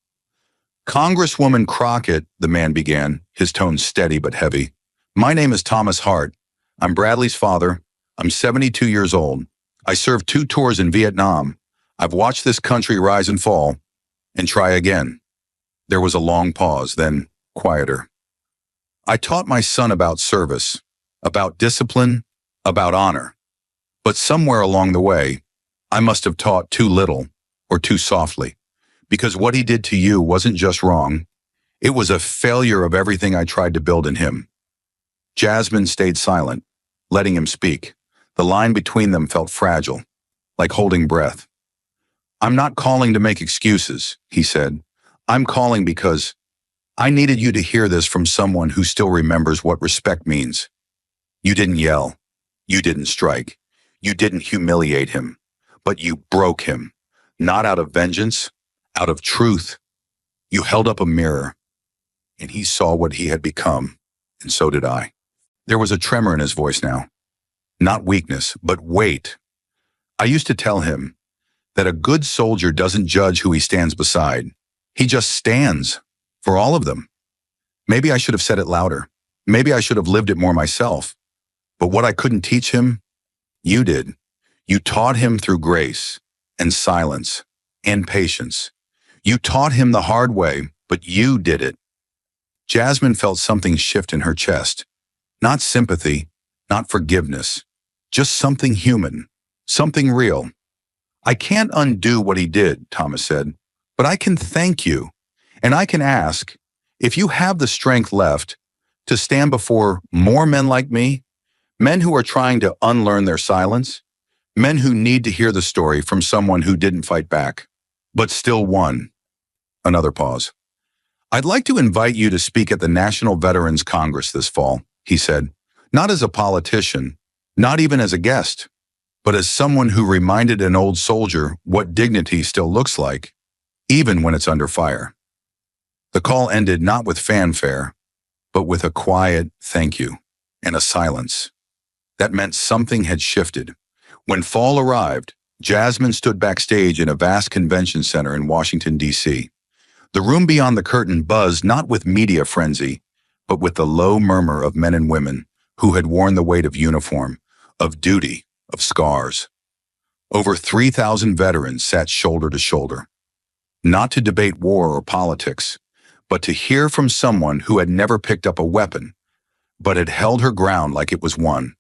"Congresswoman Crockett," the man began, his tone steady but heavy. "My name is Thomas Hart. I'm Bradley's father. I'm 72 years old. I served 2 tours in Vietnam. I've watched this country rise and fall, and try again." There was a long pause, then quieter. "I taught my son about service, about discipline, about honor. But somewhere along the way, I must have taught too little or too softly, because what he did to you wasn't just wrong. It was a failure of everything I tried to build in him." Jasmine stayed silent, letting him speak. The line between them felt fragile, like holding breath. "I'm not calling to make excuses," he said. "I'm calling because I needed you to hear this from someone who still remembers what respect means. You didn't yell. You didn't strike. You didn't humiliate him. But you broke him, not out of vengeance, out of truth. You held up a mirror, and he saw what he had become, and so did I." There was a tremor in his voice now. Not weakness, but weight. "I used to tell him that a good soldier doesn't judge who he stands beside. He just stands for all of them. Maybe I should have said it louder. Maybe I should have lived it more myself. But what I couldn't teach him, you did. You taught him through grace and silence and patience. You taught him the hard way, but you did it." Jasmine felt something shift in her chest. Not sympathy, not forgiveness, just something human, something real. "I can't undo what he did," Thomas said, "but I can thank you. And I can ask, if you have the strength left to stand before more men like me, men who are trying to unlearn their silence, men who need to hear the story from someone who didn't fight back, but still won." Another pause. "I'd like to invite you to speak at the National Veterans Congress this fall," he said, "not as a politician, not even as a guest, but as someone who reminded an old soldier what dignity still looks like, even when it's under fire." The call ended not with fanfare, but with a quiet thank you and a silence. That meant something had shifted. When fall arrived, Jasmine stood backstage in a vast convention center in Washington, D.C. The room beyond the curtain buzzed not with media frenzy, but with the low murmur of men and women who had worn the weight of uniform, of duty, of scars. Over 3,000 veterans sat shoulder to shoulder, not to debate war or politics, but to hear from someone who had never picked up a weapon, but had held her ground like it was won.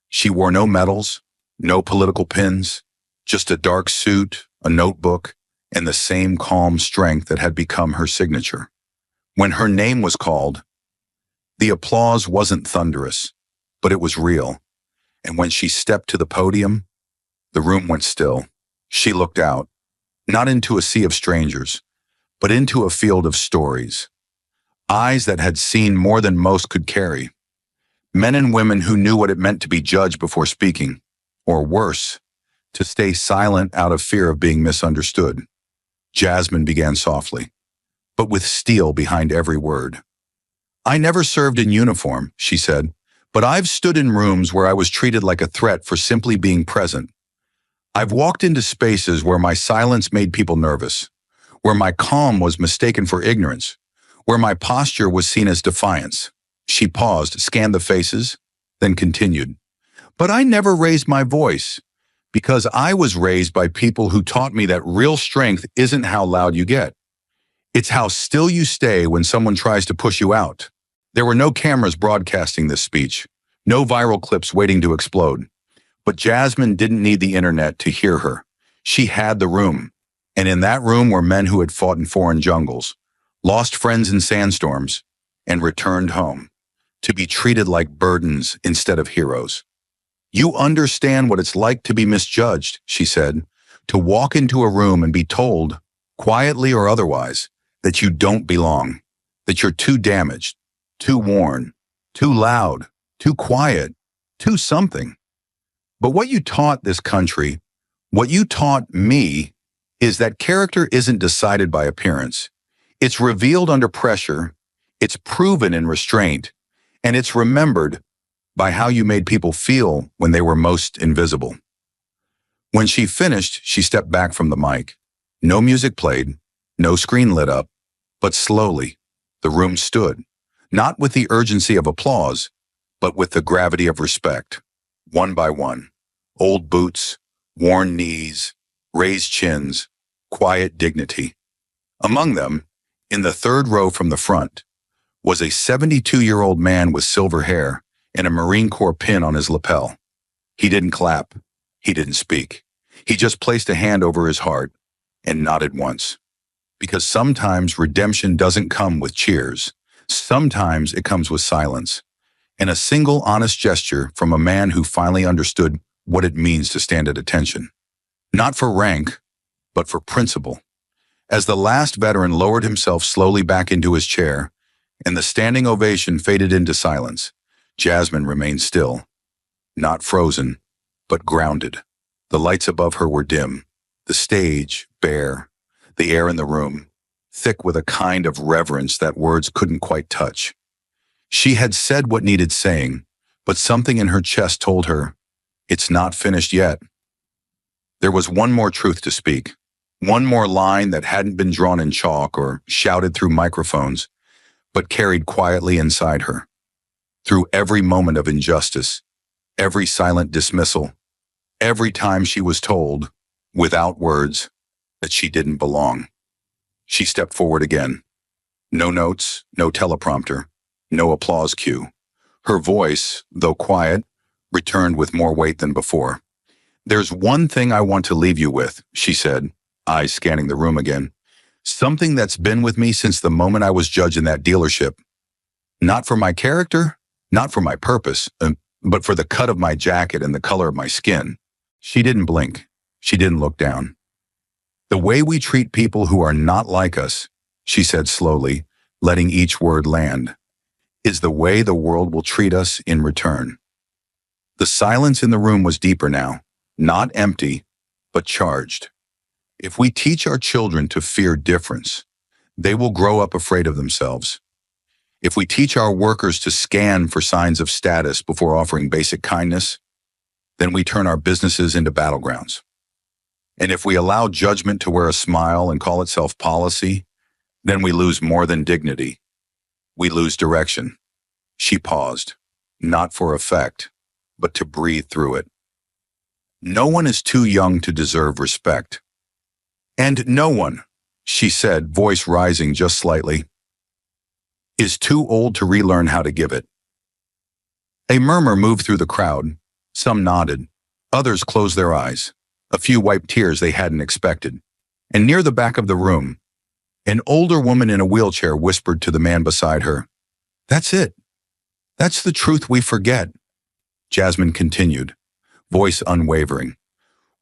She wore no medals, no political pins, just a dark suit, a notebook, and the same calm strength that had become her signature. When her name was called, the applause wasn't thunderous, but it was real. And when she stepped to the podium, the room went still. She looked out, not into a sea of strangers, but into a field of stories. Eyes that had seen more than most could carry. Men and women who knew what it meant to be judged before speaking, or worse, to stay silent out of fear of being misunderstood. Jasmine began softly, but with steel behind every word. "I never served in uniform," she said, "but I've stood in rooms where I was treated like a threat for simply being present. I've walked into spaces where my silence made people nervous, where my calm was mistaken for ignorance, where my posture was seen as defiance." She paused, scanned the faces, then continued. "But I never raised my voice, because I was raised by people who taught me that real strength isn't how loud you get. It's how still you stay when someone tries to push you out." There were no cameras broadcasting this speech, no viral clips waiting to explode. But Jasmine didn't need the internet to hear her. She had the room. And in that room were men who had fought in foreign jungles, lost friends in sandstorms, and returned home to be treated like burdens instead of heroes. You understand what it's like to be misjudged, she said, to walk into a room and be told, quietly or otherwise, that you don't belong, that you're too damaged, too worn, too loud, too quiet, too something. But what you taught this country, what you taught me, is that character isn't decided by appearance. It's revealed under pressure, it's proven in restraint, and it's remembered by how you made people feel when they were most invisible. When she finished, she stepped back from the mic. No music played, no screen lit up, but slowly, the room stood, not with the urgency of applause, but with the gravity of respect. One by one, old boots, worn knees, raised chins, quiet dignity. Among them, in the third row from the front, was a 72-year-old man with silver hair and a Marine Corps pin on his lapel. He didn't clap. He didn't speak. He just placed a hand over his heart and nodded once. Because sometimes redemption doesn't come with cheers. Sometimes it comes with silence. And a single honest gesture from a man who finally understood what it means to stand at attention. Not for rank, but for principle. As the last veteran lowered himself slowly back into his chair, and the standing ovation faded into silence, Jasmine remained still. Not frozen, but grounded. The lights above her were dim, the stage bare, the air in the room thick with a kind of reverence that words couldn't quite touch. She had said what needed saying, but something in her chest told her, it's not finished yet. There was one more truth to speak, one more line that hadn't been drawn in chalk or shouted through microphones, but carried quietly inside her. Through every moment of injustice, every silent dismissal, every time she was told, without words, that she didn't belong. She stepped forward again. No notes, no teleprompter, no applause cue. Her voice, though quiet, returned with more weight than before. There's one thing I want to leave you with, she said, eyes scanning the room again. Something that's been with me since the moment I was judged in that dealership. Not for my character, not for my purpose, but for the cut of my jacket and the color of my skin. She didn't blink. She didn't look down. The way we treat people who are not like us, she said slowly, letting each word land, is the way the world will treat us in return. The silence in the room was deeper now, not empty, but charged. If we teach our children to fear difference, they will grow up afraid of themselves. If we teach our workers to scan for signs of status before offering basic kindness, then we turn our businesses into battlegrounds. And if we allow judgment to wear a smile and call itself policy, then we lose more than dignity. We lose direction. She paused, not for effect, but to breathe through it. No one is too young to deserve respect. And no one, she said, voice rising just slightly, is too old to relearn how to give it. A murmur moved through the crowd. Some nodded. Others closed their eyes. A few wiped tears they hadn't expected. And near the back of the room, an older woman in a wheelchair whispered to the man beside her, "That's it. That's the truth we forget." Jasmine continued, voice unwavering.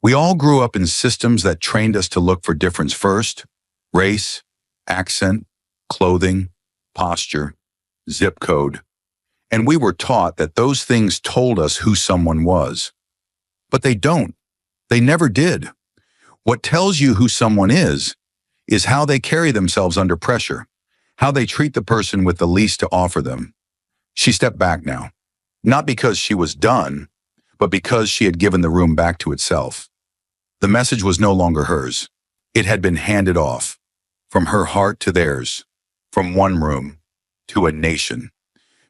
We all grew up in systems that trained us to look for difference first: race, accent, clothing, posture, zip code. And we were taught that those things told us who someone was. But they don't. They never did. What tells you who someone is how they carry themselves under pressure, how they treat the person with the least to offer them. She stepped back now, not because she was done, but because she had given the room back to itself. The message was no longer hers. It had been handed off, from her heart to theirs, from one room to a nation.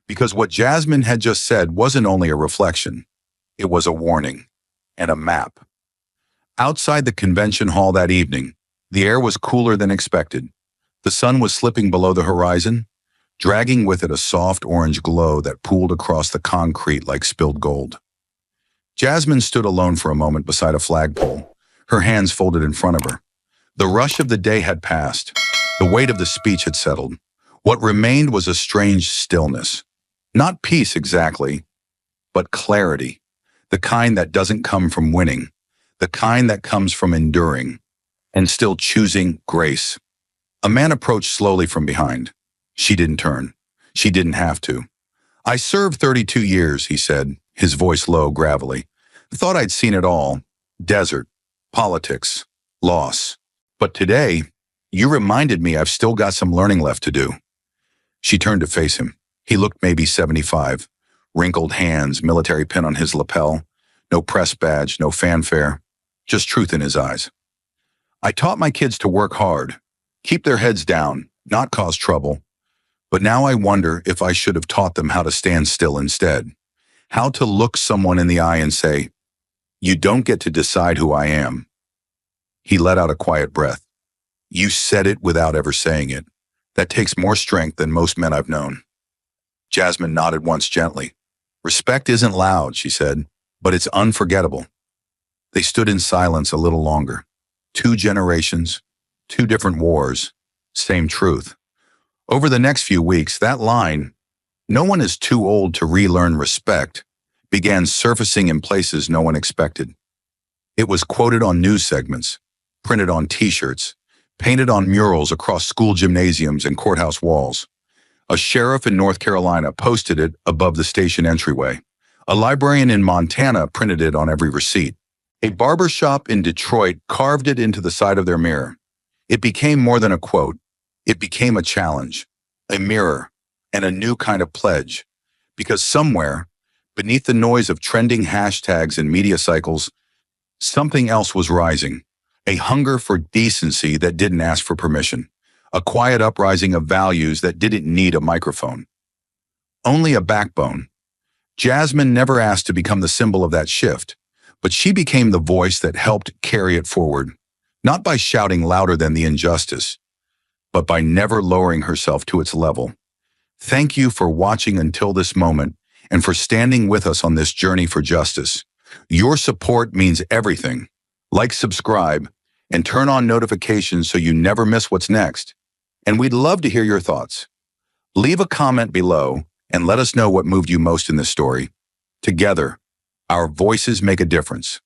Because what Jasmine had just said wasn't only a reflection, it was a warning and a map. Outside the convention hall that evening, the air was cooler than expected. The sun was slipping below the horizon, dragging with it a soft orange glow that pooled across the concrete like spilled gold. Jasmine stood alone for a moment beside a flagpole, her hands folded in front of her. The rush of the day had passed. The weight of the speech had settled. What remained was a strange stillness. Not peace exactly, but clarity. The kind that doesn't come from winning. The kind that comes from enduring and still choosing grace. A man approached slowly from behind. She didn't turn. She didn't have to. "I served 32 years, he said, his voice low, gravelly. "Thought I'd seen it all. Desert, politics, loss. But today, you reminded me I've still got some learning left to do." She turned to face him. He looked maybe 75. Wrinkled hands, military pin on his lapel. No press badge, no fanfare. Just truth in his eyes. "I taught my kids to work hard, keep their heads down, not cause trouble. But now I wonder if I should have taught them how to stand still instead. How to look someone in the eye and say, 'You don't get to decide who I am.'" He let out a quiet breath. "You said it without ever saying it. That takes more strength than most men I've known." Jasmine nodded once gently. "Respect isn't loud," she said, "but it's unforgettable." They stood in silence a little longer. 2 generations, 2 different wars, same truth. Over the next few weeks, that line, "No one is too old to relearn respect," began surfacing in places no one expected. It was quoted on news segments, printed on T-shirts, painted on murals across school gymnasiums and courthouse walls. A sheriff in North Carolina posted it above the station entryway. A librarian in Montana printed it on every receipt. A barber shop in Detroit carved it into the side of their mirror. It became more than a quote. It became a challenge, a mirror, and a new kind of pledge. Because somewhere, beneath the noise of trending hashtags and media cycles, something else was rising. A hunger for decency that didn't ask for permission. A quiet uprising of values that didn't need a microphone. Only a backbone. Jasmine never asked to become the symbol of that shift, but she became the voice that helped carry it forward, not by shouting louder than the injustice, but by never lowering herself to its level. Thank you for watching until this moment and for standing with us on this journey for justice. Your support means everything. Like, subscribe, and turn on notifications so you never miss what's next. And we'd love to hear your thoughts. Leave a comment below and let us know what moved you most in this story. Together, our voices make a difference.